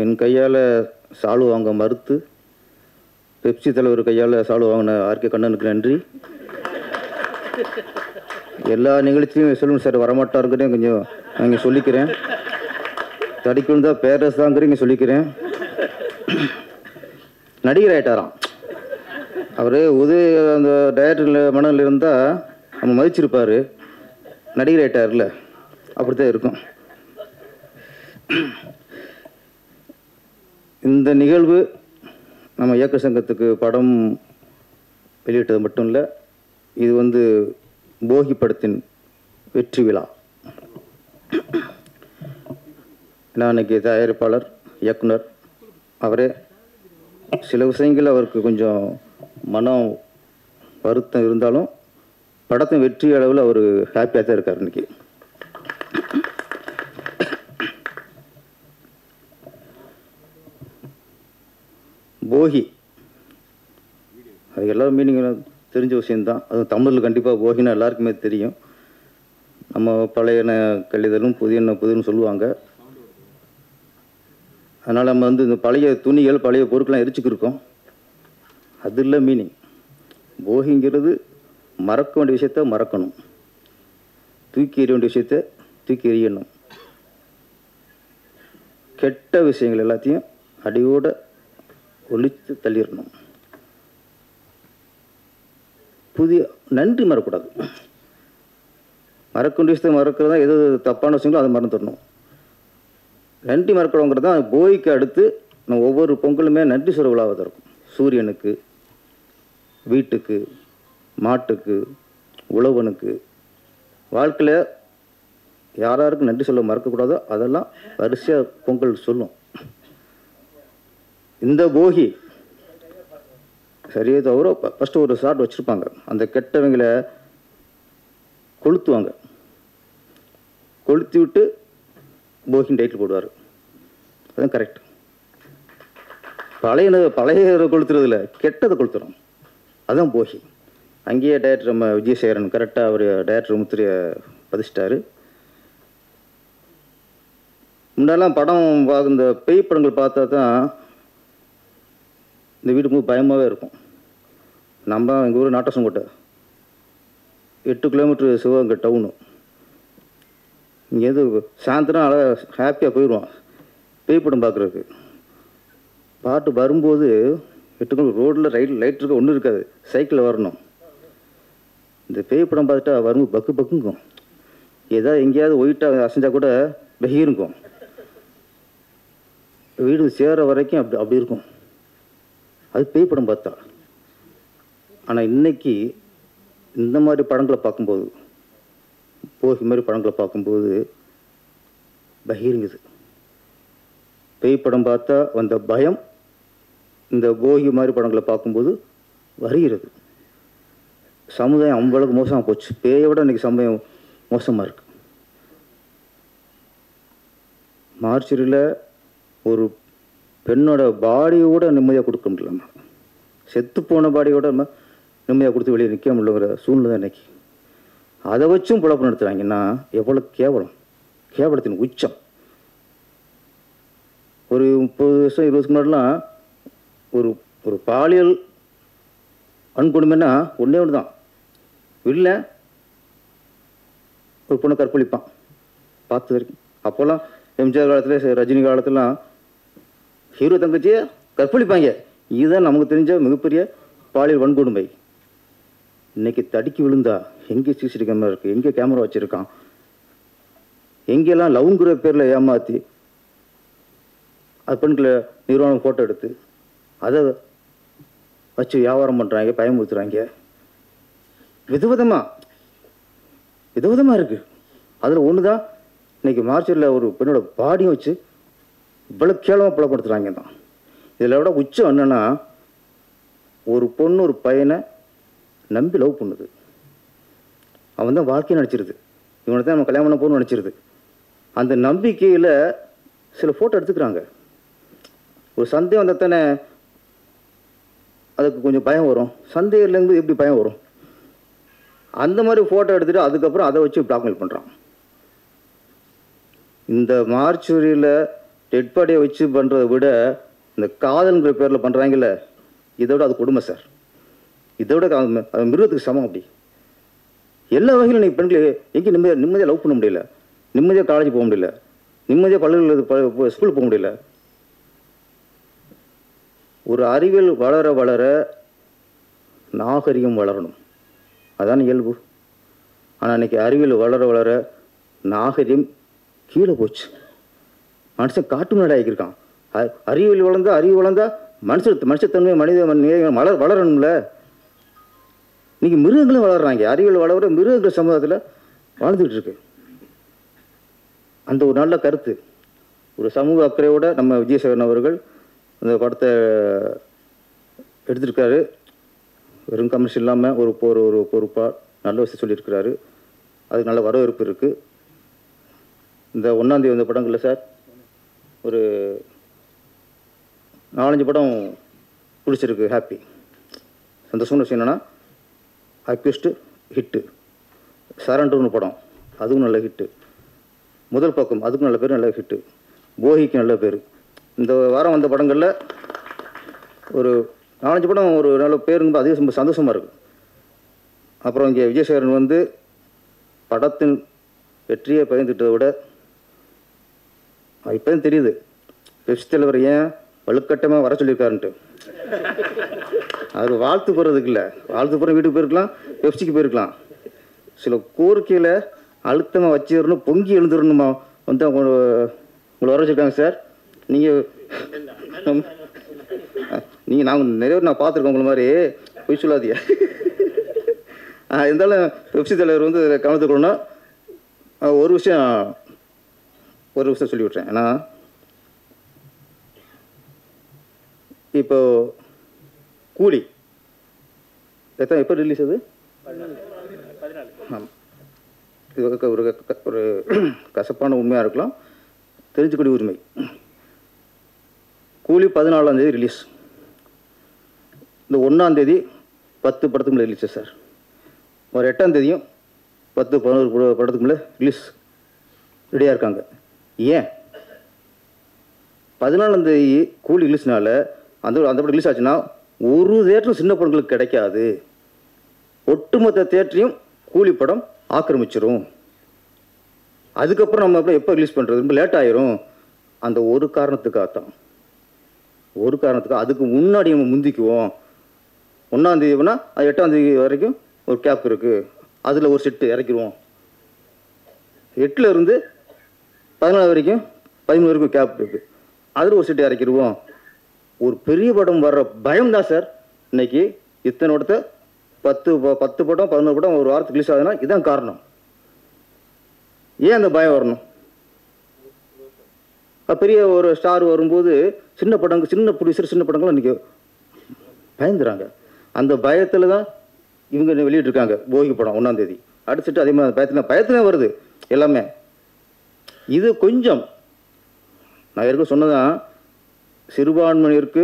என் கையால் சாலு வாங்க மறுத்து பெப்சி தலைவர் கையால் சாலு வாங்கின ஆர்கே கண்ணனுக்கு நன்றி. எல்லா நிகழ்ச்சியும் சொல்லுங்கள் சார் வரமாட்டாருங்கிறேன் கொஞ்சம் நான் இங்கே சொல்லிக்கிறேன். தடிக்கணும் தான் பேரஸ் தாங்கிறீங்க சொல்லிக்கிறேன். நடிகர் ஆகிட்டாராம் அவர். அந்த டைரக்டர் மனதில் இருந்தால் நம்ம மதிச்சிருப்பார். நடிகர் ஆகிட்டார்ல, அப்படித்தான் இருக்கும். இந்த நிகழ்வு நம்ம இயக்க சங்கத்துக்கு படம் வெளியிட்டது மட்டும் இல்லை, இது போகி படத்தின் வெற்றி விழா. நான் அன்றைக்கி தயாரிப்பாளர் இயக்குனர் அவரே சில விஷயங்கள் அவருக்கு கொஞ்சம் மனம் வருத்தம் இருந்தாலும் படத்தின் வெற்றி அளவில் அவர் ஹாப்பியாக தான் இருக்கார். இன்றைக்கி போகி அது எல்லா மீனிங்கும் தெரிஞ்ச விஷயந்தான். அதுவும் தமிழில் கண்டிப்பாக போகினா எல்லாருக்குமே தெரியும். நம்ம பழையன கழிதலும் புதியன புதியன்னு சொல்லுவாங்க. அதனால் நம்ம இந்த பழைய துணிகள் பழைய பொருட்கள்லாம் எரிச்சுக்கிருக்கோம். அது இல்லை மீனிங். போகிங்கிறது மறக்க வேண்டிய விஷயத்த மறக்கணும், தூக்கி எறிய வேண்டிய விஷயத்த தூக்கி எறியணும், கெட்ட விஷயங்கள் எல்லாத்தையும் அடியோடு ஒழித்து தள்ளிடணும். புதிய நன்றி மறக்கூடாது. மறக்க வேண்டிய விஷயத்தை மறக்கிறதா எது தப்பான விஷயங்களோ அதை மறந்துடணும். நன்றி மறக்கணுங்கிறது தான் போகிக்கு அடுத்து நம்ம ஒவ்வொரு பொங்கலுமே நன்றி சொல்ல விழாவாக இருக்கும். சூரியனுக்கு, வீட்டுக்கு, மாட்டுக்கு, உழவனுக்கு, வாழ்க்கையில் யாராருக்கு நன்றி சொல்ல மறக்கக்கூடாதோ அதெல்லாம் வரிசையாக பொங்கல் சொல்லும். இந்த போகி சரியே தவிர ஃபஸ்ட்டு ஒரு ஷாட் வச்சுருப்பாங்க. அந்த கெட்டவங்களை கொளுத்துவாங்க. கொளுத்தி விட்டு போகின்னு டைட்டில் போடுவார். அதுதான் கரெக்ட். பழைய கொளுத்துறதில்ல, கெட்டதை கொளுத்துறோம். அதுதான் போகி. அங்கேயே டைரக்டர் நம்ம விஜயசேகரன் கரெக்டாக அவர் டைரக்டர் முத்திரையை பதிச்சிட்டாரு. முன்னெல்லாம் படம் இந்த பேய் படங்கள் பார்த்தா தான் இந்த வீடு ரொம்ப பயமாகவே இருக்கும். நம்ம எங்கள் ஊர் நாட்டசங்கோட்டை 8 கிலோமீட்டர் சிவகங்கை டவுனு. இங்கேருந்து சாயந்தரம் அழகாக ஹாப்பியாக போயிடுவோம் பேய் படம் பார்க்குறதுக்கு. பாட்டு வரும்போது 8 கிலோமீட்டர் ரோட்டில் லைட் இருக்க ஒன்றும் இருக்காது, சைக்கிளில் வரணும். இந்த பேய் படம் பார்த்துட்டா வரும்போது பக்கு பக்குங்கும். ஏதாவது எங்கேயாவது ஒயிட்டாக அசைஞ்சா கூட வெகிருக்கும். வீடு சேர வரைக்கும் அப்படி இருக்கும். அது பேய் படம் பார்த்தா. ஆனால் இன்னைக்கு இந்த மாதிரி படங்களை பார்க்கும்போது, போகி மாதிரி படங்களை பார்க்கும்போது பகிருங்குது. பேய் படம் பார்த்தா வந்த பயம் இந்த போகி மாதிரி படங்களை பார்க்கும்போது வருகிறது. சமுதாயம் அவ்வளவுக்கு மோசமாக போச்சு. பேயை விட இன்னைக்கு சமுதாயம் மோசமாக இருக்கு. மார்ச்சரியில் ஒரு பெண்ணோட பாடியோட நிம்மதியாக கொடுக்க முடியல. செத்து போன பாடியோட நம்ம நிம்மதியாக கொடுத்து வெளியே நிற்க முடியலங்கிற சூழ்நிலை தான் இன்னைக்கு. அதை வச்சும் புழப்பு நடத்துகிறாங்கன்னா எவ்வளோ கேவலம், கேவலத்தின் உச்சம். ஒரு 30 வருஷம் 20 வருஷம் முன்னாடிலாம் ஒரு பாலியல் வன்கொடுமைன்னா ஒன்றே ஒன்று தான். இல்லை ஒரு பொண்ணை கற்பழிப்பான் பார்த்து வரைக்கும். அப்போல்லாம் எம்ஜிஆர் காலத்தில் ரஜினி காலத்துலாம் ஹீரோ தங்கச்சியை கற்பழிப்பாங்க. இதுதான் நமக்கு தெரிஞ்ச மிகப்பெரிய பாலியல் வன்கொடுமை. இன்னைக்கு தடுக்கி விழுந்தா எங்கே சிசிடி கேமரா இருக்குது, எங்கே கேமரா வச்சுருக்கான், எங்கெல்லாம் லவ்ங்கிற பேரில் ஏமாற்றி அது பெண்களை நிறுவனம் ஃபோட்டோ எடுத்து அதை வச்சு வியாபாரம் பண்ணுறாங்க, பயமுறுத்துறாங்க. விதவிதமாக இருக்குது. அதில் ஒன்று தான் இன்னைக்கு மார்ச்சரில் ஒரு பெண்ணோட பாடியும் வச்சு இவ்வளோ கேவலமாக புலப்படுத்துகிறாங்க தான். இதில் விட உச்சம் என்னென்னா, ஒரு பொண்ணு ஒரு பையனை நம்பி லவ் பண்ணுது. அவன் தான் வாழ்க்கையை நினச்சிருது, இவனை தான் நம்ம கல்யாணம் பண்ண போகணும்னு நினச்சிருது. அந்த நம்பிக்கையில் சில ஃபோட்டோ எடுத்துக்கிறாங்க. ஒரு சந்தேகம் வந்தால் தானே அதுக்கு கொஞ்சம் பயம் வரும். சந்தேகம் இல்லைங்கிறது எப்படி பயம் வரும்? அந்த மாதிரி ஃபோட்டோ எடுத்துகிட்டு அதுக்கப்புறம் அதை வச்சு பிளாக்மெயில் பண்ணுறான். இந்த மார்ச்சுரியில் டெட் பாடியை வச்சு பண்ணுறதை விட இந்த காதல்ங்கிற பேரில் பண்ணுறாங்கல்ல, இதோட அது கொடுமை சார். இதோட அது மிருகத்துக்கு சமம். அப்படி எல்லா வகையிலும் நீங்கள் பெண்கள் எங்கேயும் நிம்மதியாக லவ் பண்ண முடியல, நிம்மதியாக காலேஜ் போக முடியல, நிம்மதியாக பள்ளிகள் ஸ்கூலுக்கு போக முடியல. ஒரு அறிவியல் வளர வளர நாகரிகம் வளரணும், அதான் இயல்பு. ஆனால் இன்றைக்கி அறிவியல் வளர வளர நாகரிகம் கீழே போச்சு. மனுஷன் காட்டு முன்னாடி ஆகியிருக்கான். அறிவியல் வளர்ந்தா மனுஷத்தன்மை மனித வளரணும்ல. இன்றைக்கி மிருகங்களும் வளர்கிறாங்க. அறிவியல் வளர மிருகங்கள் சமுதாயத்தில் வாழ்ந்துக்கிட்டு இருக்கு. அந்த ஒரு நல்ல கருத்து, ஒரு சமூக அக்கறையோடு நம்ம விஜயசேகரன் அவர்கள் அந்த படத்தை எடுத்திருக்காரு. வெறும் கமிஷன் இல்லாமல் ஒரு பொறுப்பாக நல்ல விஷயம் சொல்லியிருக்கிறாரு. அதுக்கு நல்ல வரவேற்பு இருக்குது. இந்த 1ஆம் தேதி வந்த படங்களில் சார் ஒரு 4-5 படம் பிடிச்சிருக்கு. ஹாப்பி, சந்தோஷமான விஷயம் என்னென்னா, அக்யூஸ்ட்டு ஹிட்டு, சரண்டர்னு படம் அதுவும் நல்ல ஹிட்டு, முதல் பக்கம் அதுக்கும் நல்ல பேர், நல்ல ஹிட்டு, போகிக்கு நல்ல பேர். இந்த வாரம் வந்த படங்களில் ஒரு 4-5 படம் ஒரு நல்ல பேருங்க, அதே ரொம்ப சந்தோஷமாக இருக்குது. அப்புறம் இங்கே விஜயசேகரன் வந்து படத்தின் வெற்றியை பயந்துட்டதை விட இப்போதான் தெரியுது பெப்சி தலைவர் ஏன் வலுக்கட்டமாக வர சொல்லியிருக்காருன்ட்டு. அவர் வாழ்த்து போகிறதுக்கு இல்லை, வாழ்த்து போகிற வீட்டுக்கு போயிருக்கலாம், பெப்சிக்கு போயிருக்கலாம். சில கோரிக்கையில் அழுத்தமாக வச்சிடணும், பொங்கி எழுந்துடணுமா வந்து உங்களை வர வச்சுருக்காங்க சார். நீங்கள் நாங்கள் நிறைய நான் பார்த்துருக்கோம் உங்களை மாதிரி, பொய் சொல்லாதீங்க. இருந்தாலும் பெப்சி தலைவர் வந்து கவனத்துக்கணும்னா ஒரு விஷயம் சொல்லி விட்றேன். ஏன்னா இப்போ கூலி எப்போ ரிலீஸ் அது? ஆமாம், இது ஒரு கசப்பான உண்மையாக இருக்கலாம், தெரிஞ்சுக்கூடிய உரிமை. கூலி 14ஆம் தேதி ரிலீஸ். இந்த 1ஆம் தேதி 10 படத்துக்கு மேலே ரிலீஸு சார். ஒரு 8ஆம் தேதியும் 10-11 படத்துக்கு மேலே ரிலீஸ் ரெடியாக இருக்காங்க. ஏன் 14ஆம் தேதி கூலி ரிலீஸ்னால அந்த படம் ரிலீஸ் ஆச்சுன்னா ஒரு தேட்டரும் சின்ன படங்களுக்கு கிடைக்காது. ஒட்டுமொத்த தேட்டரையும் கூலி படம் ஆக்கிரமிச்சிரும். அதுக்கப்புறம் நம்ம எப்போ ரிலீஸ் பண்ணுறது, ரொம்ப லேட் ஆயிரும். அந்த ஒரு காரணத்துக்காகத்தான், அதுக்கு முன்னாடி நம்ம முந்திக்குவோம். 1ஆம் தேதினா அது 8ஆம் தேதி வரைக்கும் ஒரு கேப் இருக்குது, அதில் ஒரு செட்டு இறக்கிடுவோம். 8ல் இருந்து 14 வரைக்கும் 13 வரைக்கும் கேப் இருக்குது, அதில் ஒரு செட்டு இறக்கிடுவோம். ஒரு பெரிய படம் வர்ற பயம்தான் சார் இன்னைக்கு இத்தனை படத்தை 10 படம் 11 படம் ஒரு வாரத்துக்கு ரிலீஸ் ஆகுதுன்னா இதுதான் காரணம். ஏன் அந்த பயம் வரணும்? பெரிய ஒரு ஸ்டார் வரும்போது சின்ன ப்ரொடியூசர் சின்ன படங்கள் இன்றைக்கி பயந்துறாங்க. அந்த பயத்தில் தான் இவங்க வெளியிட்ருக்காங்க போகி படம் 1ஆம் தேதி. அடிச்சுட்டு அதே மாதிரி பயத்தில் வருது எல்லாமே. இது கொஞ்சம் நான் ஏற்கனவே சொன்னதான், சிறுபான்மையினருக்கு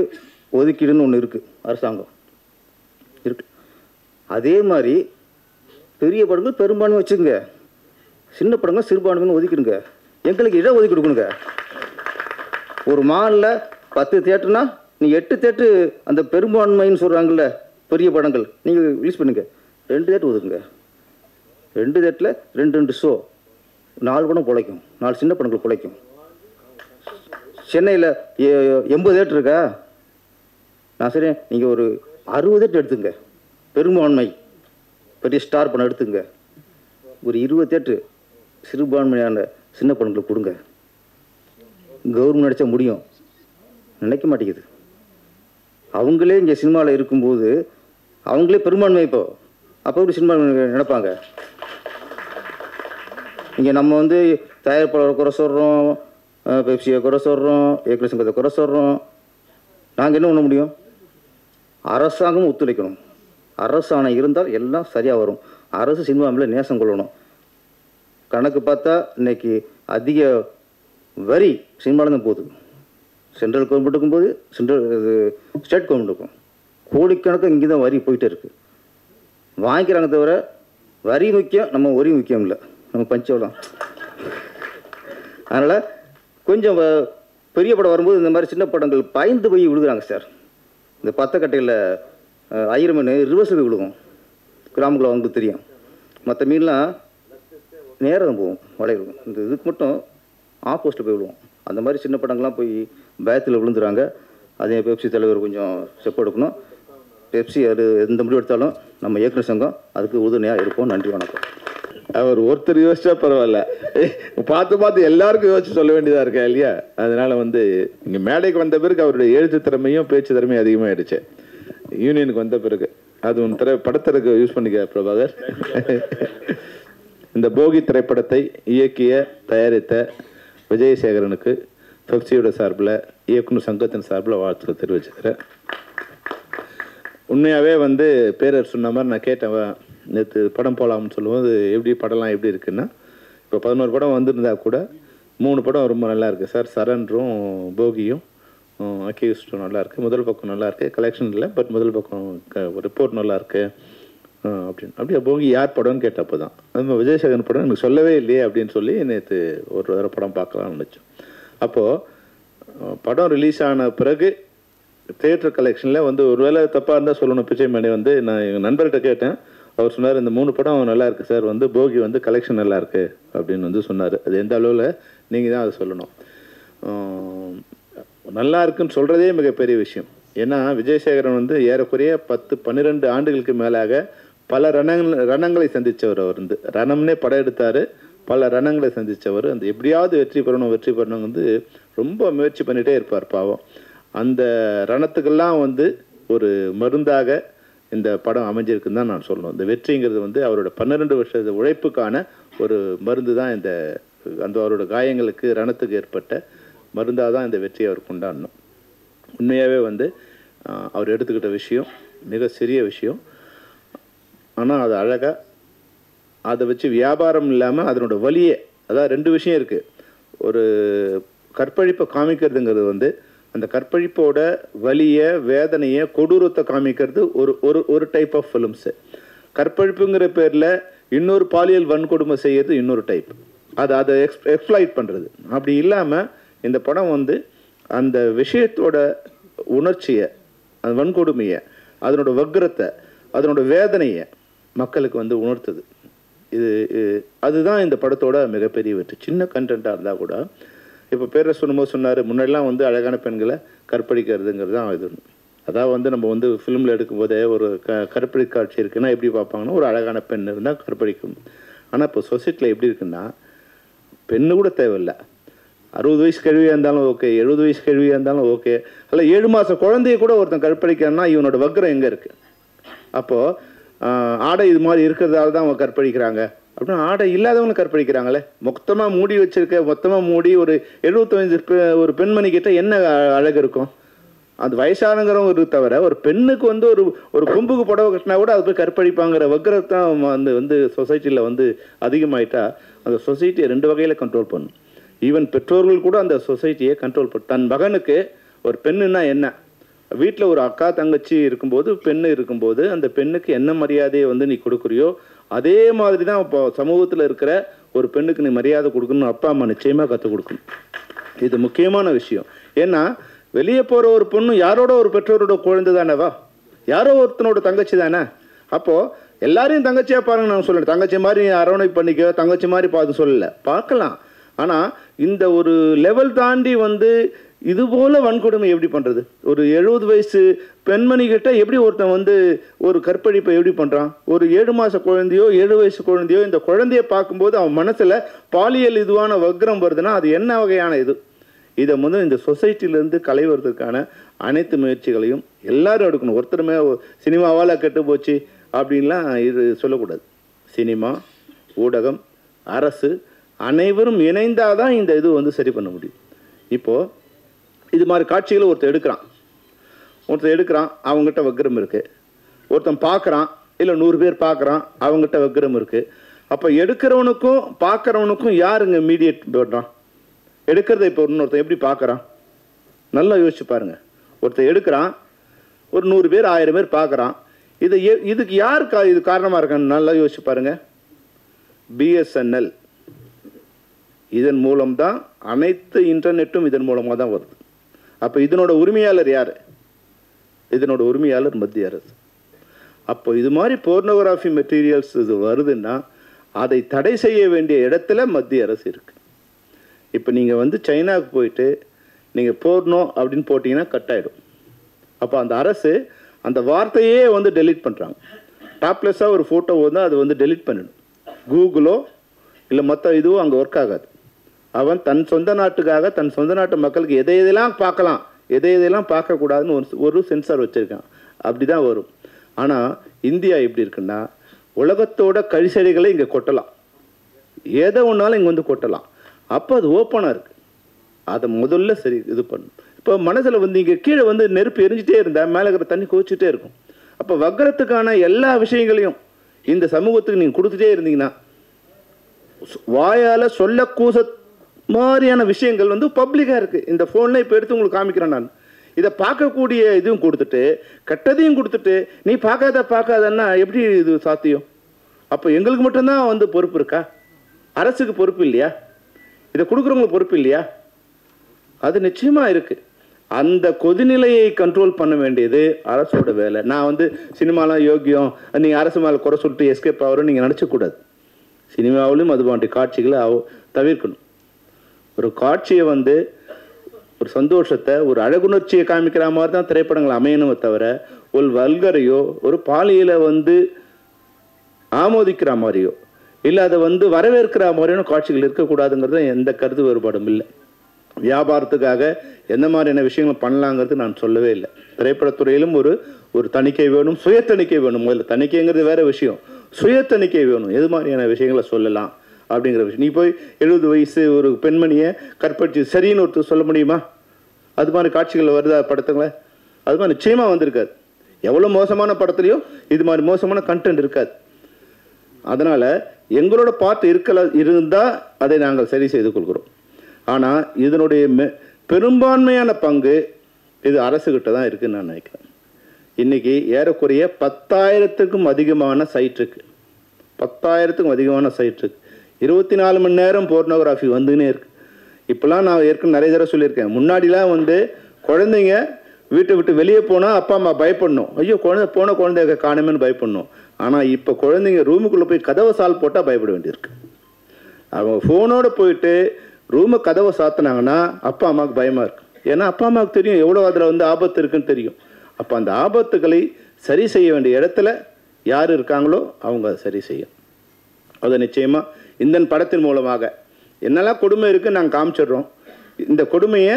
ஒதுக்கீடுன்னு ஒன்று இருக்குது, அரசாங்கம் இருக்கு. அதே மாதிரி பெரிய படங்கள் பெரும்பான்மை வச்சுக்கோங்க, சின்ன படங்கள் சிறுபான்மைன்னு ஒதுக்கிடுங்க. எங்களுக்கு இடம் ஒதுக்கி கொடுக்கணுங்க. ஒரு மாலில் 10 தேட்டர்னா நீ 8 தேட்டரு அந்த பெரும்பான்மைன்னு சொல்கிறாங்கல்ல பெரிய படங்கள் நீங்கள் ரிலீஸ் பண்ணுங்க. 2 தேட்டர் ஒதுக்குங்க. 2 தேட்டரில் 2 ஷோ, 4 படம் பிழைக்கும், 4 சின்ன படங்கள் பிழைக்கும். சென்னையில் 80 தேட்டர் இருக்கா? நான் சரி, நீங்கள் ஒரு 60 தேட்டர் எடுத்துங்க, பெரும்பான்மை பெரிய ஸ்டார் படம் எடுத்துங்க. ஒரு 20 தேட்டரு சிறுபான்மையான சின்ன படங்களுக்கு கொடுங்க. கவர்மெண்ட் நினச்சா முடியும், நினைக்க மாட்டேங்குது. அவங்களே இங்கே சினிமாவில் இருக்கும்போது அவங்களே பெரும்பான்மை அப்போ ஒரு சினிமா நினைப்பாங்க. இங்கே நம்ம வந்து தயாரிப்பாளரை குறை சொல்கிறோம், பெப்சியை குறை சொல்கிறோம், ஏக்கர் சங்கத்தை குறை சொல்கிறோம். நாங்கள் என்ன பண்ண முடியும்? அரசாங்கமும் ஒத்துழைக்கணும். அரசாணை இருந்தால் எல்லாம் சரியாக வரும். அரசு சினிமாவில் நேசம் கொள்ளணும். கணக்கு பார்த்தா இன்னைக்கு அதிக வரி சினிமாவில் தான் போகுது. சென்ட்ரல் கவர்மெண்ட்டுக்கும் போது ஸ்டேட் கவர்மெண்ட்டுக்கும் கோடிக்கணக்காக இங்கே தான் வரி போயிட்டே இருக்குது. வாங்கிக்கிறாங்க தவிர வரி முக்கியம், நம்ம வரி முக்கியம் இல்லை, நம்ம பஞ்சவலாம். அதனால் கொஞ்சம் பெரிய படம் வரும்போது இந்த மாதிரி சின்ன படங்கள் பாய்ந்து போய் விழுகுறாங்க சார். இந்த பத்தக்கட்டையில் ஆயிரம் மீன் ரிவர்ஸுக்கு விழுகும், கிராமங்களை அவங்களுக்கு தெரியும். மற்ற மீன்லாம் நேரம் போகும் வளைவு, இந்த இதுக்கு மட்டும் ஆப்போசிட்டில் போய் விழுவோம். அந்த மாதிரி சின்ன படங்கள்லாம் போய் பயத்தில் விழுந்துறாங்க. அதே பெப்சி தலைவர் கொஞ்சம் ஸ்டெப் எடுக்கணும். பெப்சி அது எந்த முடிவு எடுத்தாலும் நம்ம இயக்குநர் சங்கம் அதுக்கு உறுதுணையாக இருப்போம். நன்றி, வணக்கம். அவர் ஒருத்தர் யோசிச்சா பரவாயில்ல, பார்த்து எல்லாருக்கும் யோசிச்சு சொல்ல வேண்டியதாக இருக்கா இல்லையா? அதனால இங்கே மேடைக்கு வந்த பிறகு அவருடைய எழுத்து திறமையும் பேச்சு திறமையும் அதிகமாகிடுச்சு. யூனியனுக்கு வந்த பிறகு அது ஒன்று படத்திற்கு யூஸ் பண்ணிக்க பிரபாகர். இந்த போகி திரைப்படத்தை இயக்கிய தயாரித்த விஜயசேகரனுக்கு பெப்சியோட சார்பில் இயக்குனர் சங்கத்தின் சார்பில் வாழ்த்துக்கள் தெரிவிச்சுக்கிறேன். உண்மையாகவே பேரர் சொன்ன மாதிரி நான் கேட்டேன், நேற்று படம் போகலாம்னு சொல்லும்போது எப்படி படம்லாம் எப்படி இருக்குன்னா, இப்போ 11 படம் வந்திருந்தா கூட 3 படம் ரொம்ப நல்லா இருக்குது சார். சரண்டரும் போகியும் அக்யூஸ்டும் நல்லா இருக்குது. முதல் பக்கம் நல்லா இருக்குது, கலெக்ஷன் இல்லை, பட் முதல் பக்கம் ரிப்போர்ட் நல்லா இருக்குது அப்படியே போகி யார் படம்னு கேட்டப்போ தான் அது விஜயசேகரன் படம் எனக்கு சொல்லவே இல்லையே அப்படின்னு சொல்லி நேற்று ஒரு தடவை படம் பார்க்கலாம்னு நினச்சோம். அப்போது படம் ரிலீஸ் ஆன பிறகு தியேட்டர் கலெக்ஷனில் ஒருவேளை தப்பாக இருந்தால் சொல்லணும், பிச்சைமணி நான் எங்கள் நண்பர்கிட்ட கேட்டேன். அவர் சொன்னார், இந்த 3 படம் நல்லா இருக்குது சார், போகி கலெக்ஷன் நல்லா இருக்குது அப்படின்னு சொன்னார். அது எந்த அளவில் நீங்கள் தான் அதை சொல்லணும். நல்லா இருக்குன்னு சொல்கிறதே மிகப்பெரிய விஷயம். ஏன்னா விஜயசேகரன் ஏறக்குறைய 10-12 ஆண்டுகளுக்கு மேலாக பல ரணங்களை சந்தித்தவர். அவர் ரணம்னே படம் எடுத்தார், பல ரணங்களை சந்தித்தவர். எப்படியாவது வெற்றி பெறணும் ரொம்ப முயற்சி பண்ணிகிட்டே இருப்பார் பாவம். அந்த ரணத்துக்கெல்லாம் ஒரு மருந்தாக இந்த படம் அமைஞ்சிருக்குன்னு தான் நான் சொல்லணும். இந்த வெற்றிங்கிறது அவரோட 12 வருஷ உழைப்புக்கான ஒரு மருந்து தான். அவரோட காயங்களுக்கு ரணத்துக்கு ஏற்பட்ட மருந்தாக தான் இந்த வெற்றியை அவர் கொண்டாடணும். உண்மையாகவே அவர் எடுத்துக்கிட்ட விஷயம் மிக சிறிய விஷயம். ஆனால் அது அழகாக அதை வச்சு வியாபாரம் இல்லாமல் அதனோட வலியை, அதாவது 2 விஷயம் இருக்குது. ஒரு கற்பழிப்பை காமிக்கிறதுங்கிறது அந்த கற்பழிப்போட வலியை, வேதனையை, கொடூரத்தை காமிக்கிறது ஒரு டைப் ஆஃப் ஃபிலிம்ஸு. கற்பழிப்புங்கிற பேரில் இன்னொரு பாலியல் வன்கொடுமை செய்யறது இன்னொரு டைப். அதை எக்ஸ்ப்ளாய்ட் பண்ணுறது. அப்படி இல்லாமல் இந்த படம் அந்த விஷயத்தோட உணர்ச்சியை, அந்த வன்கொடுமையை, அதனோட வக்ரத்தை, அதனோட வேதனையை மக்களுக்கு உணர்த்துது. அதுதான் இந்த படத்தோட மிகப்பெரிய வெற்றி. சின்ன கண்டென்ட்டாக இருந்தால் கூட, இப்போ பேரை சொல்லும்போது சொன்னார், முன்னாடிலாம் அழகான பெண்களை கற்பழிக்கிறதுங்கிறது தான் இது. அதாவது நம்ம ஃபிலிமில் எடுக்கும்போதே ஒரு கற்பழி காட்சி இருக்குன்னா எப்படி பார்ப்பாங்கன்னா, ஒரு அழகான பெண் இருந்தால் கற்பழிக்கும். ஆனால் இப்போ சொசைட்டியில் எப்படி இருக்குன்னா, பெண்ணு கூட தேவையில்லை, 60 வயசு கழுவியாக இருந்தாலும் ஓகே, 70 வயசு கழுவியாக இருந்தாலும் ஓகே, அல்ல 7 மாத குழந்தைய கூட ஒருத்தன் கற்பழிக்கிறான்னா இவனோட வக்ரம் எங்கே இருக்குது? அப்போது ஆடை இது மாதிரி இருக்கிறதால தான் அவங்க கற்பழிக்கிறாங்க அப்படின்னா, ஆடை இல்லாதவங்க கற்பழிக்கிறாங்களே. மொத்தமாக மூடி வச்சிருக்க, மொத்தமாக மூடி ஒரு 75 ஒரு பெண்மணிக்கிட்ட என்ன அழகு இருக்கும்? அது வயசானங்கிறவங்க தவிர ஒரு பெண்ணுக்கு ஒரு கொம்புக்கு புடவை கட்டினா கூட அது போய் கற்பழிப்பாங்கிற வக்ரத்தான் சொசைட்டியில் அதிகமாயிட்டா அந்த சொசைட்டியை 2 வகையில் கண்ட்ரோல் பண்ணும். ஈவன் பெற்றோர்கள் கூட அந்த சொசைட்டியை கண்ட்ரோல் பண்ண. தன் மகனுக்கு ஒரு பெண்ணுன்னா என்ன, வீட்டில் ஒரு அக்கா தங்கச்சி இருக்கும்போது, பெண்ணு இருக்கும்போது அந்த பெண்ணுக்கு என்ன மரியாதையை நீ கொடுக்குறியோ அதே மாதிரி தான் இப்போ சமூகத்தில் இருக்கிற ஒரு பெண்ணுக்கு நீ மரியாதை கொடுக்கணும்னு அப்பா அம்மா நிச்சயமாக கற்றுக் கொடுக்கணும். இது முக்கியமான விஷயம். ஏன்னா வெளியே போகிற ஒரு பொண்ணு யாரோட ஒரு பெற்றோரோட குழந்தை தானேவா, யாரோ ஒருத்தனோட தங்கச்சி தானே. அப்போது எல்லாரையும் தங்கச்சியாக பாருங்க நான் சொல்லலை, தங்கச்சி மாதிரி அரவணைப்பு பண்ணிக்க, தங்கச்சி மாதிரி பார்த்து சொல்லலை, பார்க்கலாம். ஆனால் இந்த ஒரு லெவல் தாண்டி இதுபோல் வன்கொடுமை எப்படி பண்ணுறது? ஒரு 70 வயசு பெண்மணிக்கிட்ட எப்படி ஒருத்தன் ஒரு கற்பழிப்பை எப்படி பண்ணுறான்? ஒரு 7 மாத குழந்தையோ 7 வயசு குழந்தையோ இந்த குழந்தைய பார்க்கும்போது அவன் மனசில் பாலியல் இதுவான வக்ரம் வருதுன்னா அது என்ன வகையான இது? இதை இந்த சொசைட்டிலேருந்து களைவதற்கான அனைத்து முயற்சிகளையும் எல்லாரும் எடுக்கணும். ஒருத்தருமே சினிமாவால் கெட்டு போச்சு அப்படின்லாம் இது சொல்லக்கூடாது. சினிமா, ஊடகம், அரசு அனைவரும் இணைந்தால் தான் இந்த இது சரி பண்ண முடியும். இப்போது இது மாதிரி காட்சிகளை ஒருத்தர் எடுக்கிறான், அவங்ககிட்ட வக்ரம் இருக்குது. ஒருத்தன் பார்க்குறான், இல்லை 100 பேர் பார்க்குறான், அவங்ககிட்ட வக்ரம் இருக்குது. அப்போ எடுக்கிறவனுக்கும் பார்க்குறவனுக்கும் யாருங்க மீடியேட் பண்ணுறான்? எடுக்கிறத இப்போ இன்னொருத்தன் எப்படி பார்க்குறான்? நல்லா யோசிச்சு பாருங்கள். ஒருத்தர் எடுக்கிறான், ஒரு 100 பேர் 1000 பேர் பார்க்குறான். இதுக்கு யார் இது காரணமாக இருக்கான்னு நல்லா யோசிச்சு பாருங்கள். பிஎஸ்என்எல் இதன் மூலம்தான் அனைத்து இன்டர்நெட்டும் இதன் மூலமாக தான் வருது. அப்போ இதனோட உரிமையாளர் யார்? இதனோட உரிமையாளர் மத்திய அரசு. அப்போ இது மாதிரி போர்னோகிராஃபி மெட்டீரியல்ஸ் இது வருதுன்னா அதை தடை செய்ய வேண்டிய இடத்துல மத்திய அரசு இருக்குது. இப்போ நீங்கள் வந்து சைனாவுக்கு போயிட்டு நீங்கள் போர்னோ அப்படின்னு போட்டிங்கன்னா கட் ஆகிடும். அப்போ அந்த அரசு அந்த வார்த்தையே வந்து டெலீட் பண்ணுறாங்க. டாப்லெஸ்ஸாக ஒரு ஃபோட்டோ வந்து அது வந்து டெலீட் பண்ணிடும். கூகுளோ இல்லை மற்ற இதுவும் அங்கே ஒர்க் ஆகாது. அவன் தன் சொந்த நாட்டுக்காக தன் சொந்த நாட்டு மக்களுக்கு எதை எதெல்லாம் பார்க்கலாம் எதை எதையெல்லாம் பார்க்கக்கூடாதுன்னு ஒரு சென்சார் வச்சுருக்கான். அப்படி தான் வரும். ஆனால் இந்தியா எப்படி இருக்குன்னா உலகத்தோட கழிசடைகளை இங்கே கொட்டலாம், எதை ஒன்றாலும் இங்கே வந்து கொட்டலாம். அப்போ அது ஓப்பனாக இருக்குது. அதை முதல்ல சரி இது பண்ணும். இப்போ மனசில் வந்து இங்கே கீழே வந்து நெருப்பு எரிஞ்சிட்டே இருந்தால் மேலே இருக்கிற தண்ணி கொதிச்சுட்டே இருக்கும். அப்போ வக்கரத்துக்கான எல்லா விஷயங்களையும் இந்த சமூகத்துக்கு நீங்கள் கொடுத்துட்டே இருந்தீங்கன்னா வாயால் சொல்ல கூச மாதிரியான விஷயங்கள் வந்து பப்ளிக்காக இருக்குது. இந்த ஃபோனில் இப்போ எடுத்து உங்களுக்கு காமிக்கிறேன். நான் இதை பார்க்கக்கூடிய இதுவும் கொடுத்துட்டு கெட்டதையும் கொடுத்துட்டு நீ பார்க்காதன்னா எப்படி இது சாத்தியம்? அப்போ எங்களுக்கு மட்டும்தான் வந்து பொறுப்பு இருக்கா? அரசுக்கு பொறுப்பு இல்லையா? இதை கொடுக்குறவங்களுக்கு பொறுப்பு இல்லையா? அது நிச்சயமாக இருக்குது. அந்த கொதிநிலையை கண்ட்ரோல் பண்ண வேண்டியது அரசோட வேலை. நான் வந்து சினிமாலாம் யோக்கியம், நீங்கள் அரசு மேலே குறை சொல்லிட்டு எஸ்கேப் ஆகிறோம் நீங்கள் நினச்சக்கூடாது. சினிமாவிலும் அது போன்ற காட்சிகளை தவிர்க்கணும். ஒரு காட்சியை வந்து ஒரு சந்தோஷத்தை ஒரு அழகுணர்ச்சியை காமிக்கிற மாதிரி தான் திரைப்படங்கள் அமையணுமே தவிர ஒரு வல்கரையோ ஒரு பாலியலை வந்து ஆமோதிக்கிற மாதிரியோ இல்லை அதை வந்து வரவேற்கிற மாதிரியான காட்சிகள் இருக்கக்கூடாதுங்கிறது எந்த கருத்து வேறுபாடும் இல்லை. வியாபாரத்துக்காக எந்த மாதிரியான விஷயங்கள் பண்ணலாங்கிறது நான் சொல்லவே இல்லை. திரைப்படத்துறையிலும் ஒரு தணிக்கை வேணும், சுய தணிக்கை வேணும். முதல்ல தணிக்கைங்கிறது வேற விஷயம், சுய தணிக்கை வேணும். எது மாதிரியான விஷயங்களை சொல்லலாம் அப்படிங்கிற விஷயம். நீ போய் 70 வயசு ஒரு பெண்மணியை கற்பழிச்சு சரின்னு ஒருத்தர் சொல்ல முடியுமா? அது மாதிரி காட்சிகள் வருதா படத்துங்கள? அது மாதிரி நிச்சயமாக வந்திருக்காது. எவ்வளோ மோசமான படத்துலையும் இது மாதிரி மோசமான கண்டென்ட் இருக்காது. அதனால் எங்களோட பார்ட் இருந்தால் அதை நாங்கள் சரி செய்து கொள்கிறோம். ஆனால் இதனுடைய பெரும்பான்மையான பங்கு இது அரசுகிட்ட தான் இருக்குதுன்னு நான் நினைக்கிறேன். இன்றைக்கி ஏறக்குறைய 10,000க்கும் அதிகமான சைட் இருக்குது. 10,000க்கும் அதிகமான சைட் இருக்குது. 24 மணி நேரம் போர்னோகிராஃபி வந்துன்னே இருக்குது. இப்போலாம் நான் ஏற்கனவே நிறைய தடவை சொல்லியிருக்கேன். முன்னாடிலாம் வந்து குழந்தைங்க வீட்டை விட்டு வெளியே போனால் அப்பா அம்மா பயப்படணும், ஐயோ குழந்தைங்க காணுமேன்னு பயப்படணும். ஆனால் இப்போ குழந்தைங்க ரூமுக்குள்ளே போய் கதவை சால் போட்டால் பயப்பட வேண்டியிருக்கு. அவங்க ஃபோனோடு போயிட்டு ரூமை கதவை சாத்தினாங்கன்னா அப்பா அம்மாவுக்கு பயமாக இருக்குது. ஏன்னா அப்பா அம்மாவுக்கு தெரியும் எவ்வளோ அதில் வந்து ஆபத்து இருக்குன்னு தெரியும். அப்போ அந்த ஆபத்துகளை சரி செய்ய வேண்டிய இடத்துல யார் இருக்காங்களோ அவங்க அதை சரி செய்யும். அதை நிச்சயமாக இந்த படத்தின் மூலமாக என்னெல்லாம் கொடுமை இருக்குன்னு நாங்கள் காமிச்சிடுறோம். இந்த கொடுமையை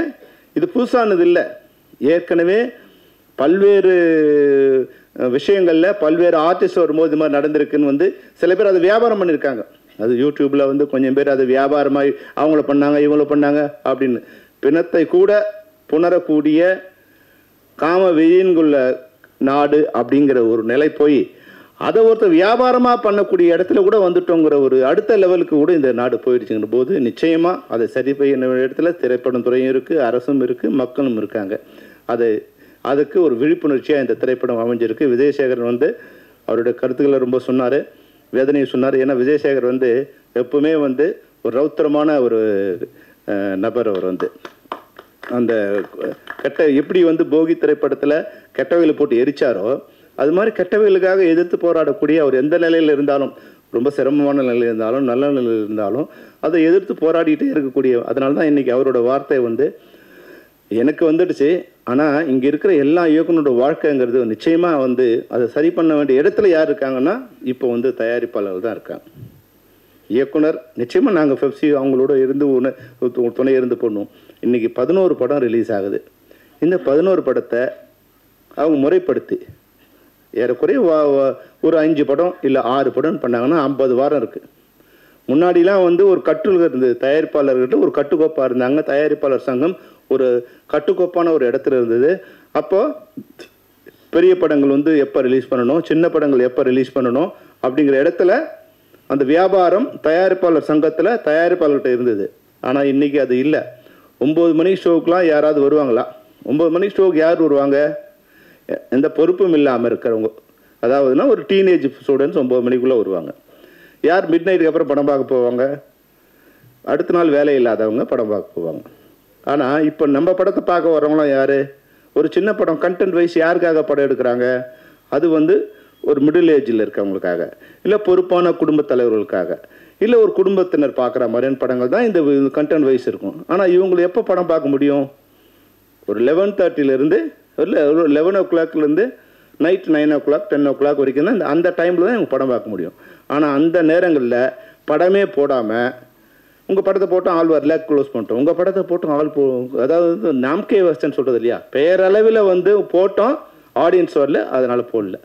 இது புதுசானது இல்லை. ஏற்கனவே பல்வேறு விஷயங்களில் பல்வேறு ஆர்டிஸ்ட் வரும்போது இது மாதிரி நடந்திருக்குன்னு வந்து சில பேர் அதை வியாபாரம் பண்ணியிருக்காங்க. அது யூடியூப்பில் வந்து கொஞ்சம் பேர் அது வியாபாரமாக அவங்கள பண்ணாங்க இவங்கள பண்ணாங்க அப்படின்னு. பிணத்தை கூட புணரக்கூடிய காம வெயின்குள்ள நாடு அப்படிங்கிற ஒரு நிலை போய் அதை ஒருத்தர் வியாபாரமாக பண்ணக்கூடிய இடத்துல கூட வந்துட்டோங்கிற ஒரு அடுத்த லெவலுக்கு கூட இந்த நாடு போயிடுச்சுங்கிற போது நிச்சயமாக அதை சரி செய்ய இடத்துல திரைப்படம் துறையும் இருக்குது, அரசும் இருக்குது, மக்களும் இருக்காங்க. அதுக்கு ஒரு விழிப்புணர்ச்சியாக இந்த திரைப்படம் அமைஞ்சிருக்கு. விஜயசேகரன் வந்து அவருடைய கருத்துக்களை ரொம்ப சொன்னார், வேதனையை சொன்னார். ஏன்னா விஜயசேகர் வந்து எப்பவுமே வந்து ஒரு ரௌத்திரமான ஒரு நபர். அவர் வந்து அந்த எப்படி வந்து போகி திரைப்படத்தில் கெட்டவைகளை போட்டு எரிச்சாரோ அது மாதிரி கெட்டவைகளுக்காக எதிர்த்து போராடக்கூடிய அவர் எந்த நிலையில் இருந்தாலும், ரொம்ப சிரமமான நிலையில் இருந்தாலும் நல்ல நிலையில் இருந்தாலும் அதை எதிர்த்து போராடிட்டே இருக்கக்கூடிய. அதனால தான் இன்றைக்கி அவரோட வார்த்தை வந்து எனக்கு வந்துடுச்சு. ஆனால் இங்கே இருக்கிற எல்லா இயக்குனரோட வாழ்க்கைங்கிறது நிச்சயமாக வந்து அதை சரி பண்ண வேண்டிய இடத்துல யார் இருக்காங்கன்னா இப்போ வந்து தயாரிப்பாளர்கள் தான் இருக்காங்க. இயக்குனர் நிச்சயமாக நாங்கள் பெப்சி அவங்களோட இருந்து துணை இருந்து பண்ணுவோம். இன்றைக்கி 11 படம் ரிலீஸ் ஆகுது. இந்த 11 படத்தை அவங்க முறைப்படுத்தி ஏறக்குறைய ஒரு 5 படம் இல்லை 6 படம் பண்ணாங்கன்னா 50 வாரம் இருக்குது. முன்னாடிலாம் வந்து ஒரு கட்டுல் இருந்தது, தயாரிப்பாளர்கிட்ட ஒரு கட்டுக்கோப்பாக இருந்தாங்க. தயாரிப்பாளர் சங்கம் ஒரு கட்டுக்கோப்பான ஒரு இடத்துல இருந்தது. அப்போது பெரிய படங்கள் வந்து எப்போ ரிலீஸ் பண்ணணும், சின்ன படங்கள் எப்போ ரிலீஸ் பண்ணணும் அப்படிங்கிற இடத்துல அந்த வியாபாரம் தயாரிப்பாளர் சங்கத்தில் தயாரிப்பாளர்கிட்ட இருந்தது. ஆனால் இன்றைக்கி அது இல்லை. 9 மணி ஷோக்கெலாம் யாராவது வருவாங்களா? 9 மணி ஷோக்கு யார் வருவாங்க? எந்த பொறுப்பும் இல்லாமல் இருக்கிறவங்க. அதாவதுன்னா ஒரு டீனேஜ் ஸ்டூடெண்ட்ஸ் 9 மணிக்குள்ளே வருவாங்க. யார் மிட் நைட்டுக்கு அப்புறம் படம் பார்க்க போவாங்க? அடுத்த நாள் வேலை இல்லாதவங்க படம் பார்க்க போவாங்க. ஆனால் இப்போ நம்ம படத்தை பார்க்க வரவங்களாம் யார்? ஒரு சின்ன படம் கண்டென்ட் வைஸ் யாருக்காக படம் எடுக்கிறாங்க? அது வந்து ஒரு மிடில் ஏஜில் இருக்கவங்களுக்காக, இல்லை பொறுப்பான குடும்பத் தலைவர்களுக்காக, இல்லை ஒரு குடும்பத்தினர் பார்க்குற மாதிரியான படங்கள் தான் இந்த கண்டென்ட் வைஸ் இருக்கும். ஆனால் இவங்களை எப்போ படம் பார்க்க முடியும்? ஒரு 11:30 ஒரு 11 o'clockலேருந்து நைட் 9 o'clock 10 o'clock வரைக்கும் தான் அந்த டைமில் தான் இவங்க படம் பார்க்க முடியும். ஆனால் அந்த நேரங்களில் படமே போடாமல் உங்கள் படத்தை போட்டோம் ஆள் வரல க்ளோஸ் பண்ணிட்டோம், உங்கள் படத்தை போட்டோம் ஆள் அதாவது நாம்கே வசன் சொல்கிறது இல்லையா, பேரளவில் வந்து போட்டோம் ஆடியன்ஸ் வரல அதனால் போடல.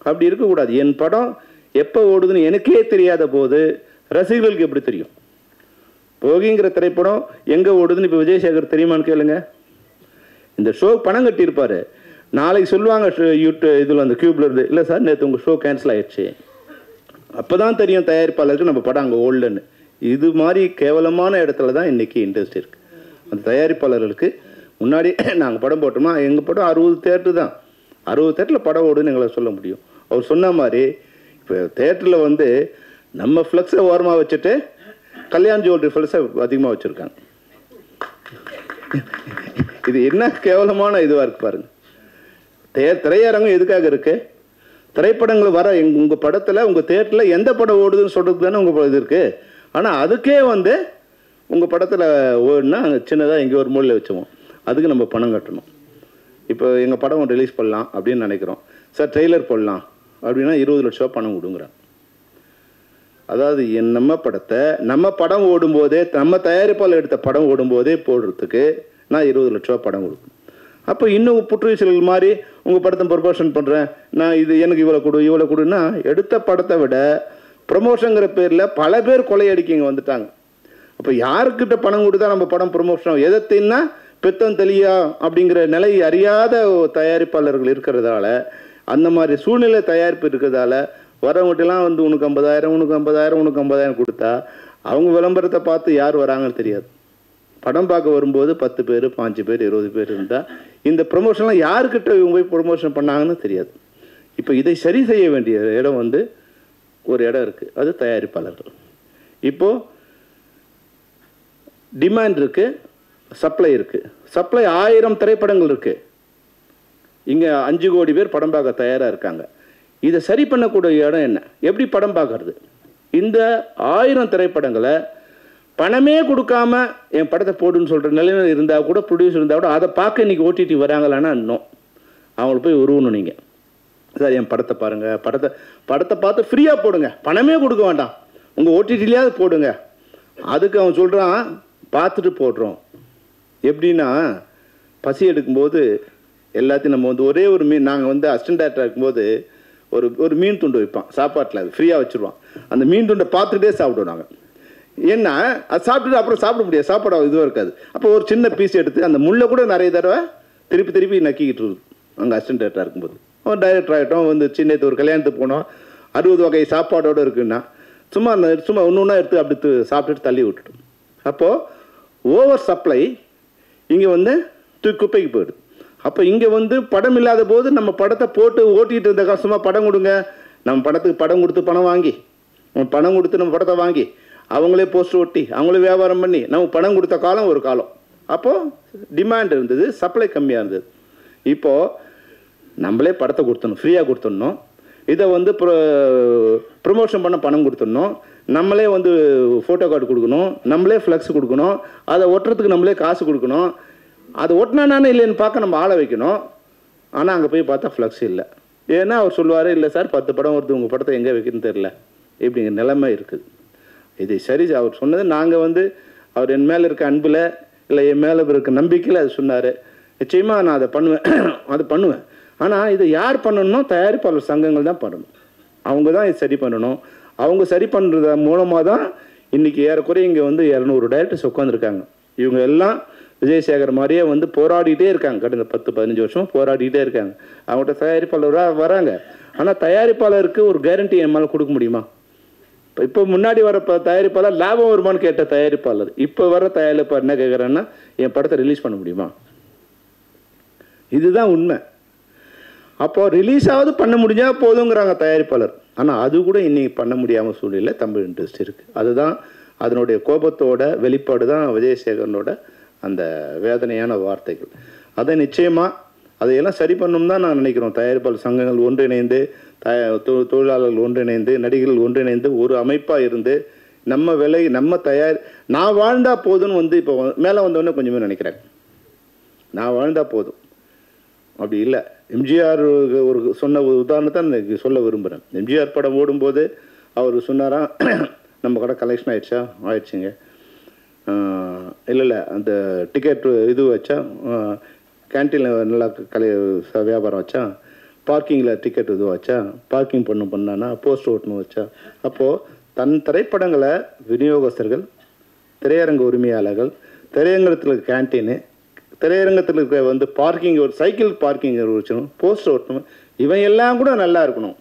அப்படி இருக்கக்கூடாது. என் படம் எப்போ ஓடுதுன்னு எனக்கே தெரியாத போது ரசிகர்களுக்கு எப்படி தெரியும்? போகிங்கிற திரைப்படம் எங்கே ஓடுதுன்னு இப்போ விஜயசேகர் தெரியுமான்னு கேளுங்க. இந்த ஷோ பணம் கட்டியிருப்பார், நாளைக்கு சொல்லுவாங்க இதில் அந்த கியூப்ல இருந்து, இல்லை சார் நேற்று உங்கள் ஷோ கேன்சல் ஆகிடுச்சு. அப்போ தான் தெரியும் தயாரிப்பாளருக்கு நம்ம படம் அங்கே ஓடலன்னு. இது மாதிரி கேவலமான இடத்துல தான் இன்றைக்கி இண்டஸ்ட்ரி இருக்குது. அந்த தயாரிப்பாளர்களுக்கு முன்னாடி நாங்கள் படம் போட்டோம்னா எங்கள் படம் 60 தேட்டரு தான், 60 தேட்டரில் படம் ஓடுன்னு எங்களை சொல்ல முடியும். அவர் சொன்ன மாதிரி இப்போ தேட்டரில் வந்து நம்ம ஃப்ளெக்ஸை ஓரமாக வச்சுட்டு கல்யாண் ஜுவல்லரி ஃப்ளெக்ஸை அதிகமாக வச்சுருக்காங்க. இது என்ன கேவலமான இதுவாக இருக்கு பாருங்க. திரையரங்கம் எதுக்காக இருக்கு? திரைப்படங்கள் வர உங்கள் படத்தில் உங்கள் தேட்டரில் எந்த படம் ஓடுதுன்னு சொல்கிறது தானே உங்கள் இது இருக்குது. ஆனால் அதுக்கே வந்து உங்கள் படத்தில் ஓடுனா சின்னதாக எங்கே ஒரு மூலையில் வச்சுவோம், அதுக்கு நம்ம பணம் கட்டணும். இப்போ எங்கள் படம் ரிலீஸ் பண்ணலாம் அப்படின்னு நினைக்கிறோம் சார், ட்ரெய்லர் போடலாம் அப்படின்னா 20 லட்சம் பணம் கொடுங்குறாங்க. அதாவது நம்ம படத்தை நம்ம படம் ஓடும்போதே, நம்ம தயாரிப்பாளர் எடுத்த படம் ஓடும்போதே போடுறதுக்கு நான் 20 லட்சம் படம் கொடுக்கணும். அப்போ இன்னும் புற்றுச்சல் மாதிரி உங்கள் படத்தை ப்ரொமோஷன் பண்ணுறேன் நான், இது எனக்கு இவ்வளோ கொடுன்னா, எடுத்த படத்தை விட ப்ரொமோஷனுங்கிற பேரில் பல பேர் கொள்ளையடிக்க வந்துட்டாங்க. அப்போ யாருக்கிட்ட பணம் கொடுத்தா நம்ம படம் ப்ரொமோஷன் எதத்தின்னா பெத்தம் தெளியா அப்படிங்கிற நிலை அறியாத தயாரிப்பாளர்கள் இருக்கிறதால, அந்த மாதிரி சூழ்நிலை தயாரிப்பு இருக்கிறதால வரவங்கட்டெல்லாம் வந்து உனக்கு 50,000 கொடுத்தா அவங்க விளம்பரத்தை பார்த்து யார் வராங்கன்னு தெரியாது. படம் பார்க்க வரும்போது 10 பேர் 5 பேர் 20 பேர் இருந்தால் இந்த ப்ரொமோஷன்லாம் யாருக்கிட்ட இவங்க போய் ப்ரொமோஷன் பண்ணாங்கன்னு தெரியாது. இப்போ இதை சரி செய்ய வேண்டிய இடம் வந்து ஒரு இடம் இருக்குது, அது தயாரிப்பாளர்கள். இப்போது டிமாண்ட் இருக்குது, சப்ளை இருக்குது. சப்ளை 1000 திரைப்படங்கள் இருக்குது, இங்கே 5 கோடி பேர் படம் பார்க்க தயாராக இருக்காங்க. இதை சரி பண்ணக்கூடிய இடம் என்ன? எப்படி படம் பார்க்கறது? இந்த 1000 திரைப்படங்களை பணமே கொடுக்காம என் படத்தை போடுன்னு சொல்கிற நிலையில் இருந்தால் கூட, ப்ரொடியூசர் இருந்தால் கூட, அதை பார்க்க இன்றைக்கி ஓடிடி வராங்களான்னா இன்னும் அவங்கள போய் உருவணும். நீங்கள் சார் என் படத்தை பாருங்கள், படத்தை பார்த்து ஃப்ரீயாக போடுங்க, பணமே கொடுக்க வேண்டாம், உங்கள் ஓடிடிலையாவது போடுங்க. அதுக்கு அவன் சொல்கிறான் பார்த்துட்டு போடுறோம். எப்படின்னா பசி எடுக்கும்போது எல்லாத்தையும் நம்ம வந்து ஒரே ஒரு மீன், நாங்கள் வந்து அசிஸ்டன்ட் டைரக்டராக இருக்கும்போது ஒரு மீன் துண்டு வைப்பான் சாப்பாட்டில், அது ஃப்ரீயாக வச்சுருவான். அந்த மீன் துண்டை பார்த்துட்டே சாப்பிடுவாங்க. ஏன்னா அது சாப்பிட்டுட்டு அப்புறம் சாப்பிட முடியாது, சாப்பாடு இதுவாக இருக்காது. அப்போ ஒரு சின்ன பீஸ் எடுத்து அந்த முள்ளை கூட நிறைய தடவை திருப்பி நக்கிக்கிட்டு இருக்குது. அங்கே அசிஸ்டன்ட் டைரக்டராக இருக்கும்போது அவன் டைரக்டர் ஆகிட்டோம், வந்து சின்ன ஒரு கல்யாணத்துக்கு போனோம், 60 வகை சாப்பாடோடு இருக்குன்னா சும்மா ஒன்று ஒன்றா எடுத்து அப்படி சாப்பிட்டுட்டு தள்ளி விட்டுட்டோம். அப்போது ஓவர் சப்ளை இங்கே வந்து குப்பைக்கு போயிடுது. அப்போ இங்கே வந்து படம் இல்லாத போது நம்ம படத்தை போட்டு ஓட்டிகிட்டு இருந்த கஷ்டமாக படம் கொடுங்க, நம்ம படத்துக்கு படம் கொடுத்து பணம் வாங்கி, பணம் கொடுத்து நம்ம படத்தை வாங்கி அவங்களே போஸ்டர் ஒட்டி அவங்களே வியாபாரம் பண்ணி நம்ம பணம் கொடுத்த காலம் ஒரு காலம். அப்போது டிமாண்ட் இருந்தது, சப்ளை கம்மியாக இருந்தது. இப்போது நம்மளே படத்தை கொடுத்துடணும், ஃப்ரீயாக கொடுத்துடணும். இதை வந்து ப்ரொமோஷன் பண்ண பணம் கொடுத்துடணும், நம்மளே வந்து ஃபோட்டோ கார்டு கொடுக்கணும், நம்மளே ஃப்ளெக்ஸ் கொடுக்கணும், அதை ஒட்டுறதுக்கு நம்மளே காசு கொடுக்கணும். அதை ஒட்டினானே இல்லைன்னு பார்க்க நம்ம ஆளை வைக்கணும். ஆனால் அங்கே போய் பார்த்தா ஃப்ளெக்ஸ் இல்லை. ஏன்னா அவர் சொல்லுவார், இல்லை சார் 10 படம் வருது, உங்கள் படத்தை எங்கே வைக்கணும்னு தெரில, இப்படிங்கிற நிலைமை இருக்குது. இது சரி, அவர் சொன்னது நாங்கள் வந்து அவர் என் மேலே இருக்க அன்பில் இல்லை என் மேலே இருக்க நம்பிக்கையில் அது சொன்னார். நிச்சயமாக நான் அதை பண்ணுவேன். ஆனால் இதை யார் பண்ணணும்? தயாரிப்பாளர் சங்கங்கள் தான் பண்ணணும். அவங்க தான் இது சரி பண்ணணும். அவங்க சரி பண்ணுறது மூலமாக தான் இன்றைக்கி ஏறக்குறைய இங்கே வந்து 200 டைரக்டர்ஸ் உட்காந்துருக்காங்க. இவங்க எல்லாம் விஜயசேகர் மாதிரியே வந்து போராடிட்டே இருக்காங்க, கடந்த 10-15 வருஷம் போராடிட்டே இருக்காங்க. அவங்கள்ட்ட தயாரிப்பாளராக வராங்க. ஆனால் தயாரிப்பாளருக்கு ஒரு கேரண்டி என் மேலே கொடுக்க முடியுமா? இப்போ முன்னாடி வர தயாரிப்பாளர் லாபம் வருமானு கேட்ட தயாரிப்பாளர், இப்போ வர தயாரிப்பாளர் என்ன கேட்குறாங்கன்னா என் படத்தை ரிலீஸ் பண்ண முடியுமா? இதுதான் உண்மை. அப்போ ரிலீஸாவது பண்ண முடிஞ்சால் போதுங்கிறாங்க தயாரிப்பாளர். ஆனால் அது கூட இன்னைக்கு பண்ண முடியாமல் சூழ்நிலை தமிழ் இண்டஸ்ட்ரி இருக்குது. அதுதான் அதனுடைய கோபத்தோட வெளிப்பாடு தான் விஜயசேகரனோட அந்த வேதனையான வார்த்தைகள். அதை நிச்சயமாக அதையெல்லாம் சரி பண்ணணும் தான் நான் நினைக்கிறோம். தயாரிப்பாளர் சங்கங்கள் ஒன்றிணைந்து, தொழிலாளர்கள் ஒன்றிணைந்து, நடிகர்கள் ஒன்றிணைந்து ஒரு அமைப்பாக இருந்து நம்ம நான் வாழ்ந்தா போதும்னு இப்போ மேலே வந்தோடனே கொஞ்சமே நினைக்கிறேன். நான் வாழ்ந்தா போதும் அப்படி இல்லை. எம்ஜிஆர் ஒரு சொன்ன உதாரணத்தை நான் சொல்ல விரும்புகிறேன். எம்ஜிஆர் படம் ஓடும்போது அவர் சொன்னாராம், நம்ம கடை கலெக்ஷன் ஆயிடுச்சுங்க, இல்லை அந்த டிக்கெட் இது வச்சா, கேன்டீனில் நல்லா வியாபாரம் வச்சா, பார்க்கிங்கில் டிக்கெட் இது வச்சா, பார்க்கிங் பண்ணானா, போஸ்ட் ஓட்டணும் வச்சா. அப்போது தன் திரைப்படங்களை விநியோகஸ்தர்கள், திரையரங்க உரிமையாளர்கள், திரையரங்கத்தில் இருக்க கேன்டீனு, திரையரங்கத்தில் இருக்க பார்க்கிங், ஒரு சைக்கிள் பார்க்கிங் வச்சணும், போஸ்ட் ஓட்டணும், இவன் எல்லாம் கூட நல்லா இருக்கணும்.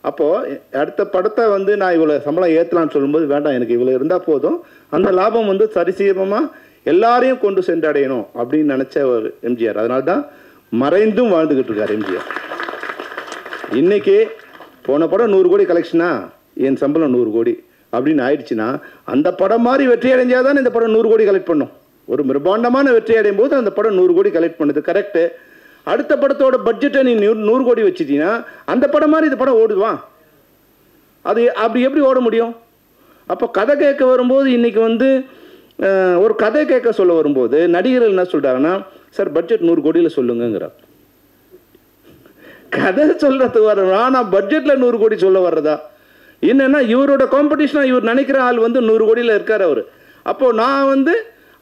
அப்போது அடுத்த படத்தை நான் இவ்வளோ சம்பளம் ஏற்றலான்னு சொல்லும்போது, வேண்டாம் எனக்கு இவ்வளோ இருந்தால் போதும், அந்த லாபம் சரிசீரமாக எல்லாரையும் கொண்டு சென்றடையணும் அப்படின்னு நினச்ச ஒரு எம்ஜிஆர். அதனால தான் மறைந்தும் வாழ்ந்துக்கிட்டு இருக்கார் எம்ஜிஆர். இன்னைக்கு போன படம் 100 கோடி கலெக்ஷனா, என் சம்பளம் 100 கோடி அப்படின்னு ஆயிடுச்சுன்னா, அந்த படம் மாதிரி வெற்றி அடைஞ்சாதான் இந்த படம் 100 கோடி கலெக்ட் பண்ணும். ஒரு பிரம்மாண்டமான வெற்றி அடையும் போது அந்த படம் 100 கோடி கலெக்ட் பண்ணுது, கரெக்டு. அடுத்த படத்தோட பட்ஜெட்டை நீ 100 கோடி வச்சுட்டீங்கன்னா அந்த படம் மாதிரி இந்த படம் ஓடுவான். அது அப்படி எப்படி ஓட முடியும்? அப்போ கதை கேட்க வரும்போது இன்னைக்கு ஒரு கதை கேட்க சொல்ல வரும்போது நடிகர்கள் என்ன சொல்றாங்கன்னா, சார் பட்ஜெட் 100 கோடியில் சொல்லுங்கிறார். கதை சொல்றது வர்றா, நான் பட்ஜெட்ல 100 கோடி சொல்ல வர்றதா? என்னன்னா இவரோட காம்படிஷனா இவர் நினைக்கிற ஆள் 100 கோடியில் இருக்கார் அவர். அப்போ நான்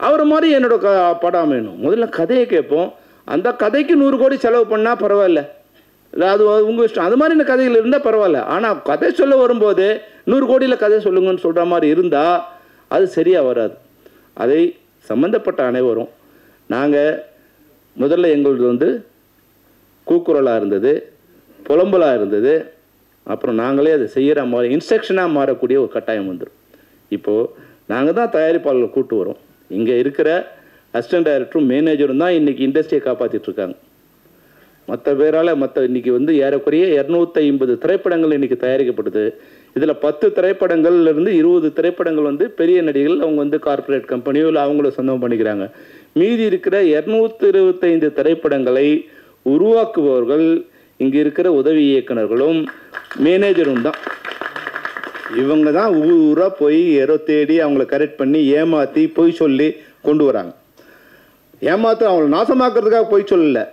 அவரை மாதிரி என்னோட படம் வேணும். முதல்ல கதையை கேட்போம், அந்த கதைக்கு 100 கோடி செலவு பண்ணால் பரவாயில்ல, அது உங்கள் இஷ்டம். அது மாதிரி இந்த கதைகள் இருந்தால் பரவாயில்ல. ஆனால் கதை சொல்ல வரும்போது 100 கோடியில் கதை சொல்லுங்கன்னு சொல்கிற மாதிரி இருந்தால் அது சரியாக வராது. அதை சம்பந்தப்பட்ட அனைவரும், நாங்கள் முதல்ல எங்களது கூக்குரலாக இருந்தது, புலம்பலாக இருந்தது. அப்புறம் நாங்களே அதை செய்கிற மாதிரி இன்ஸ்ட்ரக்ஷனாக மாறக்கூடிய ஒரு கட்டாயம் வந்துடும். இப்போது நாங்கள் தான் தயாரிப்பாளர்களை கூட்டு வரோம். இங்கே இருக்கிற அசிஸ்டன்ட் டைரக்டரும் மேனேஜரும் தான் இன்றைக்கி இண்டஸ்ட்ரியை காப்பாற்றிட்டு இருக்காங்க. மற்ற பேரால் இன்றைக்கி ஏறக்குறைய 250 திரைப்படங்கள் இன்றைக்கி தயாரிக்கப்படுது. இதில் 10 திரைப்படங்கள்லேருந்து 20 திரைப்படங்கள் பெரிய நடிகர்கள், அவங்க கார்ப்பரேட் கம்பெனியோ இல்லை அவங்கள சொந்தம் பண்ணிக்கிறாங்க. மீதி இருக்கிற 225 திரைப்படங்களை உருவாக்குபவர்கள் இங்கே இருக்கிற உதவி இயக்குநர்களும் மேனேஜரும் தான். இவங்க தான் ஊராக போய் தேடி அவங்கள கரெக்ட் பண்ணி ஏமாற்றி பொய் சொல்லி கொண்டு வராங்க. ஏமாற்ற அவங்களை நாசமாக்குறதுக்காக பொய் சொல்லலை,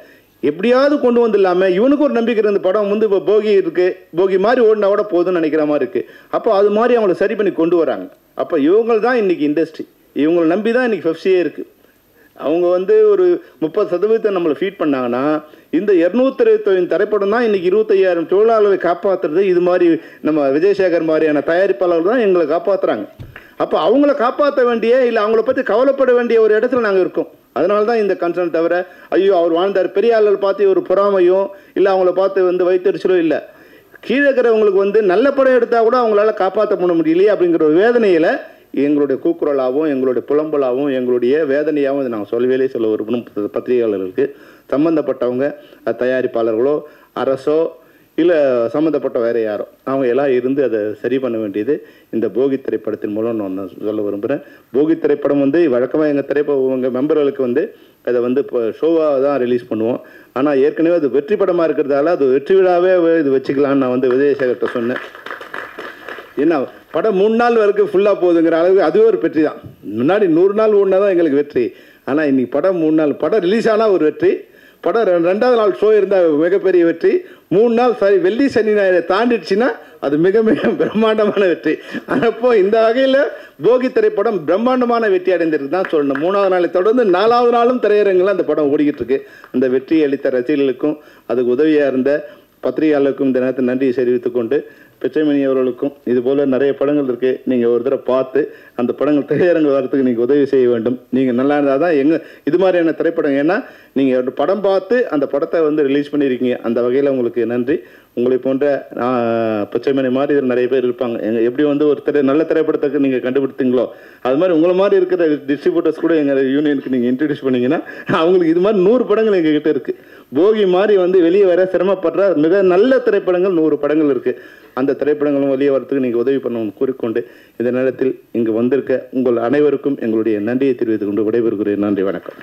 எப்படியாவது கொண்டு வந்துடலாமல் இவனுக்கு ஒரு நம்பிக்கை இருந்த படம் இப்போ போகி இருக்குது, போகி மாதிரி ஓடினா கூட போதும்னு நினைக்கிற மாதிரி இருக்குது. அப்போ அது மாதிரி அவங்கள சரி பண்ணி கொண்டு வராங்க. அப்போ இவங்க தான் இன்றைக்கி இண்டஸ்ட்ரி, இவங்களை நம்பி தான் இன்றைக்கி பெப்சியே இருக்குது. அவங்க ஒரு 30% நம்மளை ஃபீட் பண்ணாங்கன்னா, இந்த 225 திரைப்படம் தான் இன்றைக்கி 25,000 தொழிலாளர்களை காப்பாற்றுறது. இது மாதிரி நம்ம விஜயசேகர் மாதிரியான தயாரிப்பாளர்கள் தான் எங்களை காப்பாற்றுறாங்க. அப்போ அவங்கள காப்பாற்ற வேண்டிய, இல்லை அவங்கள பற்றி கவலைப்பட வேண்டிய ஒரு இடத்துல நாங்கள் இருக்கோம். அதனால தான் இந்த கன்சர்ன். தவிர ஐயோ அவர் வாழ்ந்தார், பெரிய ஆளுகள் பார்த்து ஒரு பொறாமையும் இல்லை, அவங்கள பார்த்து வைத்தறிச்சலோ இல்லை. கீழே இருக்கிறவங்களுக்கு நல்ல படம் எடுத்தால் கூட அவங்களால காப்பாற்ற பண்ண முடியலையே அப்படிங்கிற ஒரு வேதனையில் எங்களுடைய கூக்குரலாகவும் எங்களுடைய புலம்பலாகவும் எங்களுடைய வேதனையாகவும் நாங்கள் சொல்லவே சொல்ல விரும்பணும். பத்திரிகையாளர்களுக்கு சம்மந்தப்பட்டவங்க, தயாரிப்பாளர்களோ அரசோ இல்லை சம்மந்தப்பட்ட வேறு யாரோ, அவங்க எல்லாம் இருந்து அதை சரி பண்ண வேண்டியது இந்த போகி திரைப்படத்தின் மூலம் நான் சொல்ல விரும்புகிறேன். போகி திரைப்படம் வழக்கமாக எங்கள் மெம்பர்களுக்கு அதை இப்போ ஷோவாக தான் ரிலீஸ் பண்ணுவோம். ஆனால் ஏற்கனவே அது வெற்றி படமாக இருக்கிறதால அது வெற்றி விழாவே இது வச்சுக்கலான்னு நான் விஜயசேகர்கிட்ட சொன்னேன். ஏன்னா படம் 3 நாள் வரைக்கும் ஃபுல்லாக போகுதுங்கிற அளவுக்கு அதுவே ஒரு வெற்றி தான். முன்னாடி 100 நாள் ஓடினா தான் எங்களுக்கு வெற்றி. ஆனால் இன்னைக்கு படம் 3 நாள் படம் ரிலீஸ் ஆனால் ஒரு வெற்றி, படம் 2வது நாள் ஷோ இருந்தால் மிகப்பெரிய வெற்றி, 3 நாள் வெள்ளி சனி ஞாயிறு தாண்டிடுச்சுன்னா அது மிக மிக பிரம்மாண்டமான வெற்றி. அப்போ இந்த வகையில் போகி திரைப்படம் பிரம்மாண்டமான வெற்றி அடைந்திருக்கு தான் சொல்லணும். 3வது நாளை தொடர்ந்து 4வது நாளும் திரையரங்கில் அந்த படம் ஓடிக்கிட்டு இருக்கு. அந்த வெற்றி அளித்த ரசிகர்களுக்கும் அதுக்கு உதவியாக இருந்த பத்திரிகையாளருக்கும் இந்த நேரத்தை நன்றியை தெரிவித்துக் கொண்டு, பிச்சைமணி அவர்களுக்கும் இதுபோல் நிறைய படங்கள் இருக்குது, நீங்கள் ஒரு தடவை பார்த்து அந்த படங்கள் திரையரங்கு வரத்துக்கு நீங்கள் உதவி செய்ய வேண்டும். நீங்கள் நல்லா இருந்தால் தான் இது மாதிரியான திரைப்படம், ஏன்னா நீங்கள் ஒரு படம் பார்த்து அந்த படத்தை ரிலீஸ் பண்ணியிருக்கீங்க, அந்த வகையில் உங்களுக்கு நன்றி. உங்களை போன்ற பிச்சைமணி மாதிரி இதில் நிறைய பேர் இருப்பாங்க. எப்படி ஒரு நல்ல திரைப்படத்துக்கு நீங்கள் கண்டுபிடித்தீங்களோ அது மாதிரி உங்களை மாதிரி இருக்கிற டிஸ்ட்ரிபியூட்டர்ஸ் கூட எங்கள் யூனியனுக்கு நீங்கள் இன்ட்ரடியூஸ் பண்ணிங்கன்னா அவங்களுக்கு இது மாதிரி 100 படங்கள் எங்ககிட்ட இருக்குது. போகி மாதிரி வந்து வெளியே வர சிரமப்படுற மிக நல்ல திரைப்படங்கள் 100 படங்கள் இருக்குது. அந்த திரைப்படங்களும் வெளியே வரத்துக்கு நீங்கள் உதவி பண்ணணும்னு கூறிக்கொண்டு இந்த நேரத்தில் இங்கு வந்திருக்க உங்கள் அனைவருக்கும் எங்களுடைய நன்றியை தெரிவித்துக் கொண்டு விடைபெறுகிறேன். நன்றி, வணக்கம்.